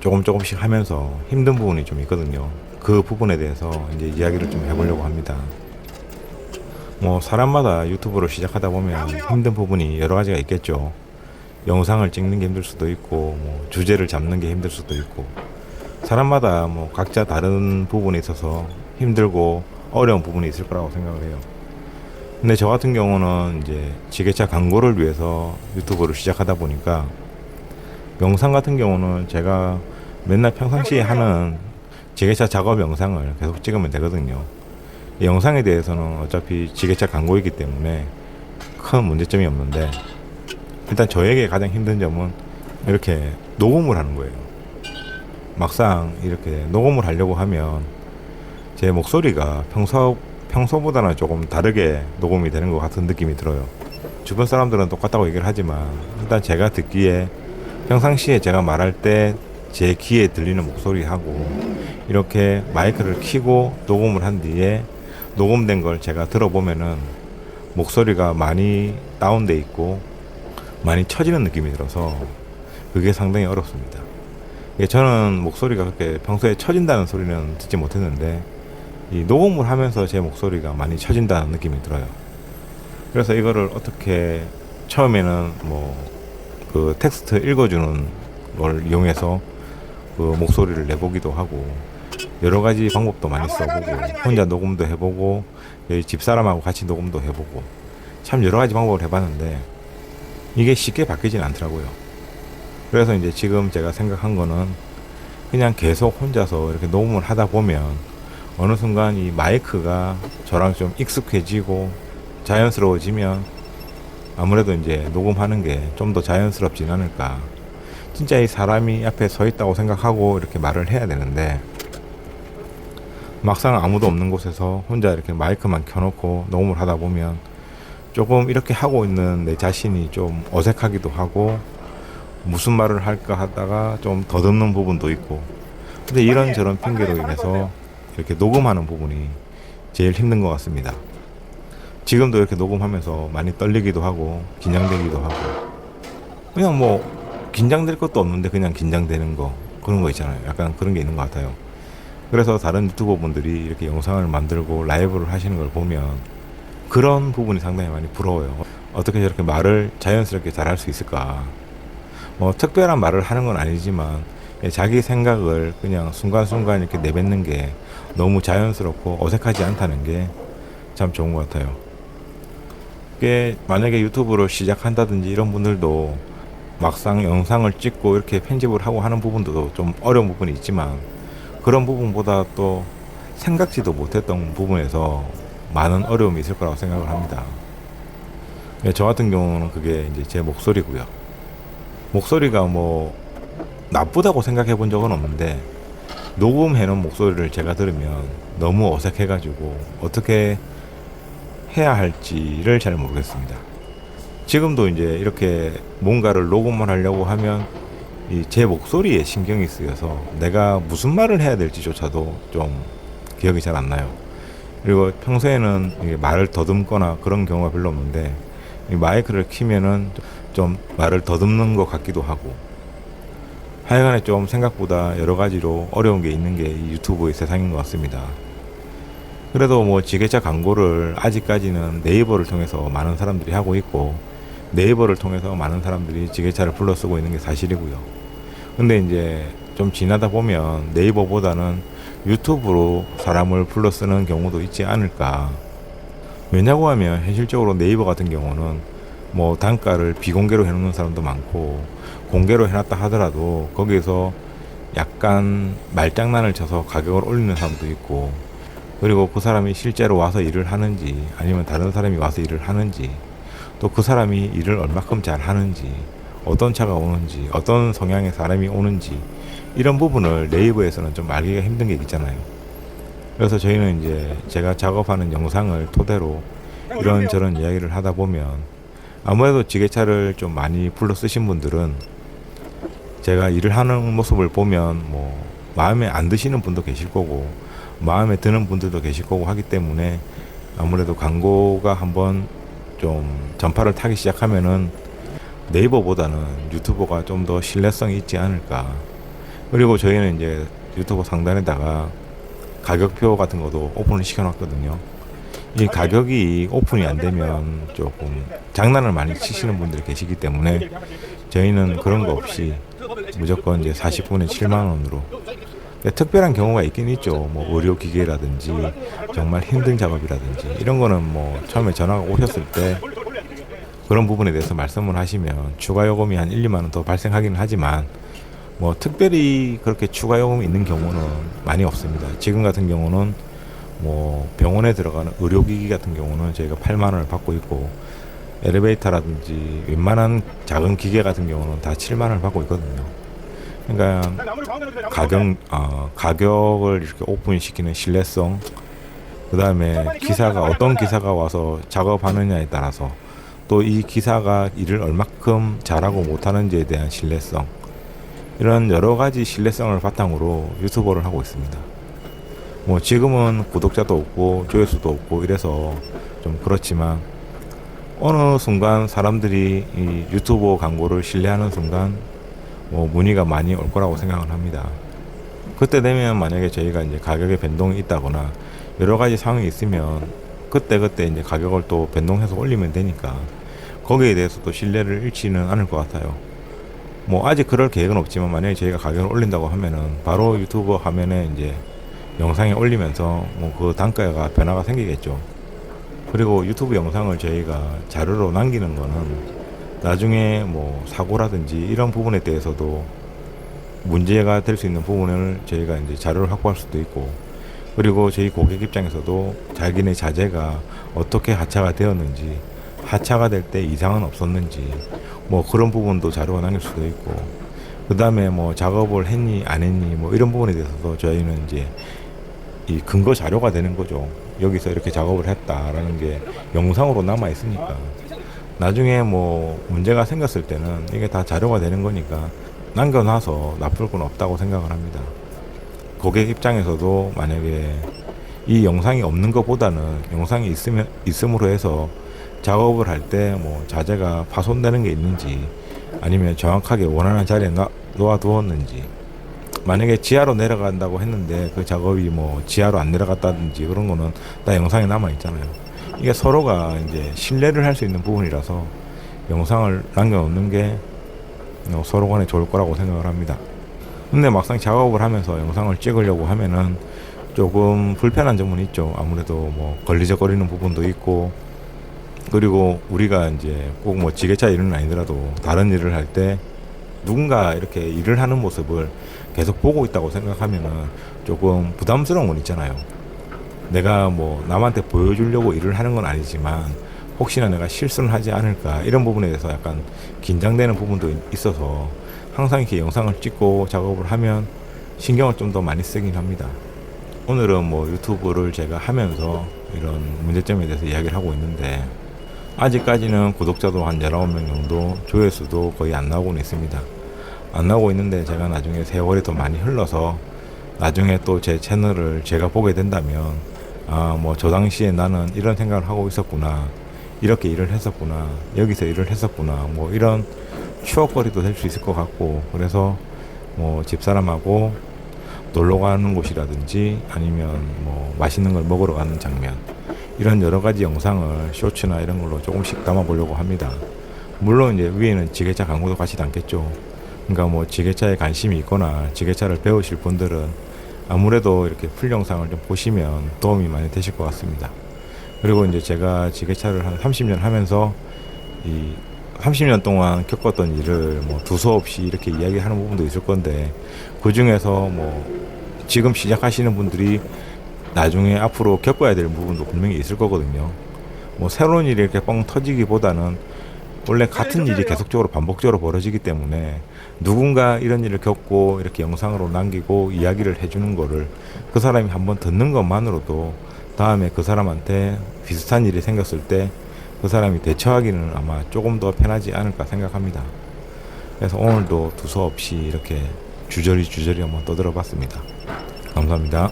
조금씩 하면서 힘든 부분이 좀 있거든요. 그 부분에 대해서 이제 이야기를 좀 해보려고 합니다. 뭐 사람마다 유튜브를 시작하다 보면 힘든 부분이 여러 가지가 있겠죠. 영상을 찍는 게 힘들 수도 있고, 뭐 주제를 잡는 게 힘들 수도 있고, 사람마다 뭐 각자 다른 부분에 있어서 힘들고 어려운 부분이 있을 거라고 생각을 해요. 근데 저 같은 경우는 이제 지게차 광고를 위해서 유튜브를 시작하다 보니까 영상 같은 경우는 제가 맨날 평상시에 하는 지게차 작업 영상을 계속 찍으면 되거든요. 이 영상에 대해서는 어차피 지게차 광고이기 때문에 큰 문제점이 없는데, 일단 저에게 가장 힘든 점은 이렇게 녹음을 하는 거예요. 막상 이렇게 녹음을 하려고 하면 제 목소리가 평소보다는 조금 다르게 녹음이 되는 것 같은 느낌이 들어요. 주변 사람들은 똑같다고 얘기를 하지만 일단 제가 듣기에 평상시에 제가 말할 때 제 귀에 들리는 목소리하고 이렇게 마이크를 켜고 녹음을 한 뒤에 녹음된 걸 제가 들어보면은 목소리가 많이 다운돼 있고 많이 처지는 느낌이 들어서 그게 상당히 어렵습니다. 저는 목소리가 그렇게 평소에 처진다는 소리는 듣지 못했는데 이 녹음을 하면서 제 목소리가 많이 처진다는 느낌이 들어요. 그래서 이거를 어떻게 처음에는 뭐 그 텍스트 읽어주는 걸 이용해서 그 목소리를 내보기도 하고 여러 가지 방법도 많이 써보고 혼자 녹음도 해보고 여기 집사람하고 같이 녹음도 해보고 참 여러 가지 방법을 해봤는데 이게 쉽게 바뀌진 않더라고요. 그래서 이제 지금 제가 생각한 거는 그냥 계속 혼자서 이렇게 녹음을 하다 보면 어느 순간 이 마이크가 저랑 좀 익숙해지고 자연스러워지면 아무래도 이제 녹음하는 게 좀 더 자연스럽진 않을까. 진짜 이 사람이 앞에 서 있다고 생각하고 이렇게 말을 해야 되는데 막상 아무도 없는 곳에서 혼자 이렇게 마이크만 켜놓고 녹음을 하다 보면 조금 이렇게 하고 있는 내 자신이 좀 어색하기도 하고 무슨 말을 할까 하다가 좀 더듬는 부분도 있고, 근데 이런저런 핑계로 인해서 이렇게 녹음하는 부분이 제일 힘든 것 같습니다. 지금도 이렇게 녹음하면서 많이 떨리기도 하고 긴장되기도 하고, 그냥 뭐 긴장될 것도 없는데 그냥 긴장되는 거, 그런 거 있잖아요. 약간 그런 게 있는 것 같아요. 그래서 다른 유튜버 분들이 이렇게 영상을 만들고 라이브를 하시는 걸 보면 그런 부분이 상당히 많이 부러워요. 어떻게 저렇게 말을 자연스럽게 잘 할 수 있을까. 뭐 특별한 말을 하는 건 아니지만 자기 생각을 그냥 순간순간 이렇게 내뱉는 게 너무 자연스럽고 어색하지 않다는 게 참 좋은 것 같아요. 만약에 유튜브를 시작한다든지 이런 분들도 막상 영상을 찍고 이렇게 편집을 하고 하는 부분도 좀 어려운 부분이 있지만 그런 부분보다 또 생각지도 못했던 부분에서 많은 어려움이 있을 거라고 생각을 합니다. 저 같은 경우는 그게 이제 제 목소리고요. 목소리가 뭐 나쁘다고 생각해 본 적은 없는데 녹음해 놓은 목소리를 제가 들으면 너무 어색해가지고 어떻게 해야 할지를 잘 모르겠습니다. 지금도 이제 이렇게 뭔가를 녹음을 하려고 하면 제 목소리에 신경이 쓰여서 내가 무슨 말을 해야 될지조차도 좀 기억이 잘 안 나요. 그리고 평소에는 말을 더듬거나 그런 경우가 별로 없는데 이 마이크를 키면은 좀 말을 더듬는 것 같기도 하고, 하여간에 좀 생각보다 여러 가지로 어려운 게 있는 게 이 유튜브의 세상인 것 같습니다. 그래도 뭐 지게차 광고를 아직까지는 네이버를 통해서 많은 사람들이 하고 있고 네이버를 통해서 많은 사람들이 지게차를 불러 쓰고 있는 게 사실이고요. 근데 이제 좀 지나다 보면 네이버보다는 유튜브로 사람을 불러 쓰는 경우도 있지 않을까. 왜냐고 하면 현실적으로 네이버 같은 경우는 뭐 단가를 비공개로 해놓는 사람도 많고 공개로 해놨다 하더라도 거기에서 약간 말장난을 쳐서 가격을 올리는 사람도 있고, 그리고 그 사람이 실제로 와서 일을 하는지 아니면 다른 사람이 와서 일을 하는지, 또 그 사람이 일을 얼마큼 잘 하는지, 어떤 차가 오는지, 어떤 성향의 사람이 오는지, 이런 부분을 네이버에서는 좀 알기가 힘든 게 있잖아요. 그래서 저희는 이제 제가 작업하는 영상을 토대로 이런저런 이야기를 하다 보면 아무래도 지게차를 좀 많이 불러 쓰신 분들은 제가 일을 하는 모습을 보면 뭐 마음에 안 드시는 분도 계실 거고 마음에 드는 분들도 계실 거고 하기 때문에 아무래도 광고가 한번 좀 전파를 타기 시작하면은 네이버보다는 유튜버가 좀 더 신뢰성이 있지 않을까. 그리고 저희는 이제 유튜브 상단에다가 가격표 같은 것도 오픈을 시켜놨거든요. 이 가격이 오픈이 안 되면 조금 장난을 많이 치시는 분들이 계시기 때문에 저희는 그런 거 없이 무조건 이제 40분에 7만 원으로. 특별한 경우가 있긴 있죠. 뭐 의료기계라든지 정말 힘든 작업이라든지 이런 거는 뭐 처음에 전화가 오셨을 때 그런 부분에 대해서 말씀을 하시면 추가 요금이 한 1, 2만 원 더 발생하기는 하지만 뭐 특별히 그렇게 추가 요금이 있는 경우는 많이 없습니다. 지금 같은 경우는 뭐 병원에 들어가는 의료기기 같은 경우는 저희가 8만 원을 받고 있고 엘리베이터라든지 웬만한 작은 기계 같은 경우는 다 7만 원을 받고 있거든요. 그러니까 가격을 이렇게 오픈시키는 신뢰성, 그 다음에 기사가 어떤 기사가 와서 작업하느냐에 따라서 또 이 기사가 일을 얼마큼 잘하고 못하는지에 대한 신뢰성, 이런 여러 가지 신뢰성을 바탕으로 유튜버를 하고 있습니다. 뭐 지금은 구독자도 없고 조회수도 없고 이래서 좀 그렇지만 어느 순간 사람들이 이 유튜버 광고를 신뢰하는 순간 뭐 문의가 많이 올 거라고 생각을 합니다. 그때 되면 만약에 저희가 이제 가격에 변동이 있다거나 여러 가지 상황이 있으면 그때 이제 가격을 또 변동해서 올리면 되니까 거기에 대해서 또 신뢰를 잃지는 않을 것 같아요. 뭐 아직 그럴 계획은 없지만 만약에 저희가 가격을 올린다고 하면은 바로 유튜버 화면에 이제 영상에 올리면서 뭐 그 단가가 변화가 생기겠죠. 그리고 유튜브 영상을 저희가 자료로 남기는 거는 나중에 뭐 사고라든지 이런 부분에 대해서도 문제가 될 수 있는 부분을 저희가 이제 자료를 확보할 수도 있고, 그리고 저희 고객 입장에서도 자기네 자재가 어떻게 하차가 되었는지, 하차가 될 때 이상은 없었는지 뭐 그런 부분도 자료가 남길 수도 있고, 그 다음에 뭐 작업을 했니 안 했니 뭐 이런 부분에 대해서도 저희는 이제 이 근거 자료가 되는 거죠. 여기서 이렇게 작업을 했다라는 게 영상으로 남아 있으니까 나중에 뭐 문제가 생겼을 때는 이게 다 자료가 되는 거니까 남겨놔서 나쁠 건 없다고 생각을 합니다. 고객 입장에서도 만약에 이 영상이 없는 것보다는 영상이 있음으로 해서 작업을 할 때 뭐 자재가 파손되는 게 있는지 아니면 정확하게 원하는 자리에 놓아두었는지, 만약에 지하로 내려간다고 했는데 그 작업이 뭐 지하로 안 내려갔다든지 그런 거는 다 영상에 남아 있잖아요. 이게 서로가 이제 신뢰를 할 수 있는 부분이라서 영상을 남겨놓는 게 서로 간에 좋을 거라고 생각을 합니다. 근데 막상 작업을 하면서 영상을 찍으려고 하면은 조금 불편한 점은 있죠. 아무래도 뭐 걸리적거리는 부분도 있고, 그리고 우리가 이제 꼭 뭐 지게차 일은 아니더라도 다른 일을 할 때 누군가 이렇게 일을 하는 모습을 계속 보고 있다고 생각하면은 조금 부담스러운 건 있잖아요. 내가 뭐 남한테 보여주려고 일을 하는 건 아니지만 혹시나 내가 실수를 하지 않을까 이런 부분에 대해서 약간 긴장되는 부분도 있어서 항상 이렇게 영상을 찍고 작업을 하면 신경을 좀 더 많이 쓰긴 합니다. 오늘은 뭐 유튜브를 제가 하면서 이런 문제점에 대해서 이야기를 하고 있는데 아직까지는 구독자도 한 19명 정도, 조회수도 거의 안 나오고는 있습니다. 안 나오고 있는데 제가 나중에 세월이 더 많이 흘러서 나중에 또 제 채널을 제가 보게 된다면 뭐 저 당시에 나는 이런 생각을 하고 있었구나, 이렇게 일을 했었구나, 여기서 일을 했었구나, 뭐 이런 추억거리도 될 수 있을 것 같고, 그래서 뭐 집사람하고 놀러 가는 곳이라든지 아니면 뭐 맛있는 걸 먹으러 가는 장면, 이런 여러 가지 영상을 쇼츠나 이런 걸로 조금씩 담아 보려고 합니다. 물론 이제 위에는 지게차 광고도 같이 담겠죠. 그러니까 뭐 지게차에 관심이 있거나 지게차를 배우실 분들은 아무래도 이렇게 풀 영상을 좀 보시면 도움이 많이 되실 것 같습니다. 그리고 이제 제가 지게차를 한 30년 하면서 이 30년 동안 겪었던 일을 뭐 두서없이 이렇게 이야기하는 부분도 있을 건데, 그 중에서 뭐 지금 시작하시는 분들이 나중에 앞으로 겪어야 될 부분도 분명히 있을 거거든요. 뭐 새로운 일이 이렇게 뻥 터지기보다는 원래 같은 일이 계속적으로 반복적으로 벌어지기 때문에 누군가 이런 일을 겪고 이렇게 영상으로 남기고 이야기를 해주는 거를 그 사람이 한번 듣는 것만으로도 다음에 그 사람한테 비슷한 일이 생겼을 때 그 사람이 대처하기는 아마 조금 더 편하지 않을까 생각합니다. 그래서 오늘도 두서없이 이렇게 주저리 한번 떠들어 봤습니다. 감사합니다.